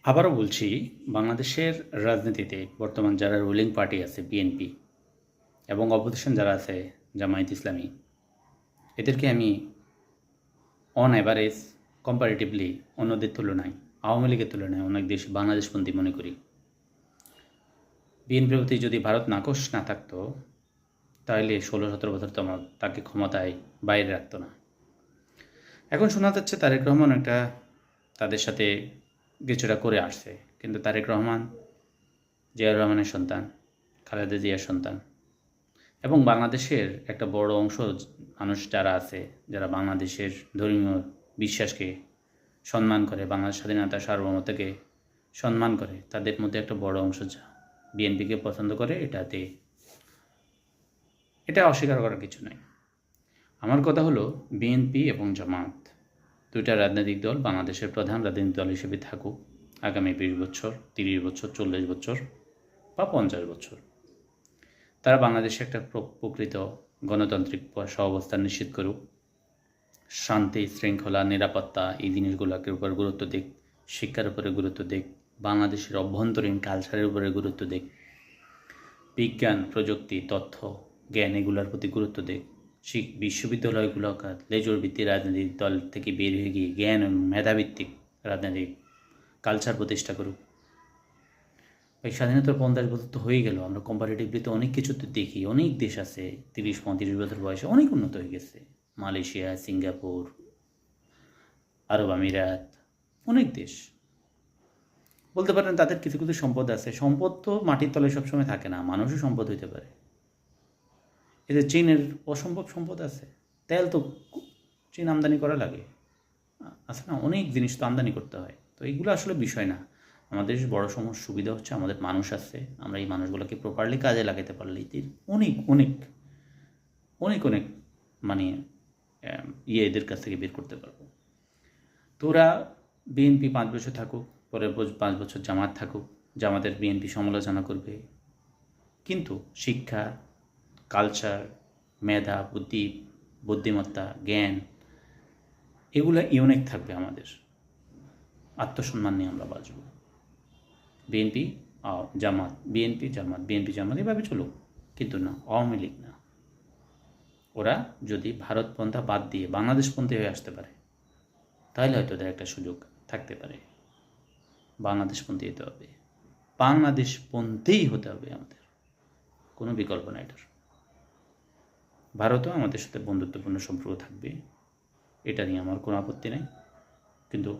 আবারও বলছি, বাংলাদেশের রাজনীতিতে বর্তমান যারা রুলিং পার্টি আছে বিএনপি এবং অপোজিশন যারা আছে জামায়াত ইসলামী, এদেরকে আমি অন অ্যাভারেজ কম্পারেটিভলি অন্যদের তুলনায় আওয়ামী লীগের তুলনায় অনেক বেশি বাংলাদেশপন্থী মনে করি। বিএনপির প্রতি যদি ভারত নাকশ না থাকতো তাহলে 16-17 বছর তাকে ক্ষমতায় বাইরে রাখতো না। এখন শোনা যাচ্ছে তারেক রহমান একটা তাদের সাথে কিছুটা করে আসছে, কিন্তু তারেক রহমান জিয়াউর রহমানের সন্তান, খালেদা জিয়ার সন্তান এবং বাংলাদেশের একটা বড় অংশ মানুষ যারা আছে, যারা বাংলাদেশের ধর্মীয় বিশ্বাসকে সম্মান করে, বাংলাদেশ স্বাধীনতা সার্বভৌমত্বকে সম্মান করে, তাদের মধ্যে একটা বড় অংশ বিএনপিকে পছন্দ করে। এটা অস্বীকার করার কিছু নেই। আমার কথা হলো, বিএনপি এবং জামাত দুইটা রাজনৈতিক দল বাংলাদেশের প্রধান রাজনৈতিক দল হিসেবে থাকুক আগামী 20 বছর, 30 বছর, 40 বছর বা 50 বছর। তারা বাংলাদেশে একটা প্রকৃত গণতান্ত্রিক সহাবস্থান নিশ্চিত করুক, শান্তি, শৃঙ্খলা, নিরাপত্তা এই জিনিসগুলোকে উপর গুরুত্ব দিক, শিক্ষার উপরে গুরুত্ব দিক, বাংলাদেশের অভ্যন্তরীণ কালচারের উপরে গুরুত্ব দিক, বিজ্ঞান, প্রযুক্তি, তথ্য, জ্ঞান এগুলোর প্রতি গুরুত্ব দিক। বিশ্ববিদ্যালয়গুলোকে লেজুর ভিত্তিক রাজনৈতিক দল থেকে বের হয়ে গিয়ে জ্ঞান এবং মেধাভিত্তিক রাজনৈতিক কালচার প্রতিষ্ঠা করুক। এই স্বাধীনতার 50 বছর তো হয়ে গেল, আমরা কম্পারেটিভলি তো অনেক কিছু তো দেখি। অনেক দেশ আছে 30-35 বছর বয়সে অনেক উন্নত হয়ে গেছে। মালয়েশিয়া, সিঙ্গাপুর, আরব আমিরাত, অনেক দেশ। বলতে পারেন তাদের কিছু কিছু সম্পদ আছে। সম্পদ তো মাটির তলায় সবসময় থাকে না, মানুষও সম্পদ হইতে পারে। এদের চীনের অসম্ভব সম্পদ আছে। তেল তো চীন আমদানি করা লাগে, আছে না, অনেক জিনিস তো আমদানি করতে হয়। তো এইগুলো আসলে বিষয় না। আমাদের বড় সুবিধা হচ্ছে আমাদের মানুষ আছে, আমরা এই মানুষগুলোকে প্রপারলি কাজে লাগাতে পারলেই অনেক অনেক অনেক অনেক মানে এদের কাছ থেকে বের করতে পারবো। তো ওরা বিএনপি 5 বছর থাকুক, পরের 5 বছর জামাত থাকুক, জামাতের বিএনপি সমালোচনা করবে, কিন্তু শিক্ষা, কালচার, মেধা, বুদ্ধিমত্তা, জ্ঞান এগুলো ইউনিক থাকবে। আমাদের আত্মসম্মান নিয়ে আমরা বাঁচব। বিএনপি জামাত, বিএনপি জামাত, বিএনপি জামাত এভাবে চলুক, কিন্তু না আওয়ামী লীগ না। ওরা যদি ভারতপন্থা বাদ দিয়ে বাংলাদেশপন্থী হয়ে আসতে পারে তাহলে হয়তো ওদের একটা সুযোগ থাকতে পারে। বাংলাদেশপন্থী হতে হবে, বাংলাদেশপন্থীই হতে হবে আমাদের, কোনো বিকল্প না এটার। ভারতও আমাদের সাথে বন্ধুত্বপূর্ণ সম্পর্ক থাকবে, এটা নিয়ে আমার কোনো আপত্তি নেই, কিন্তু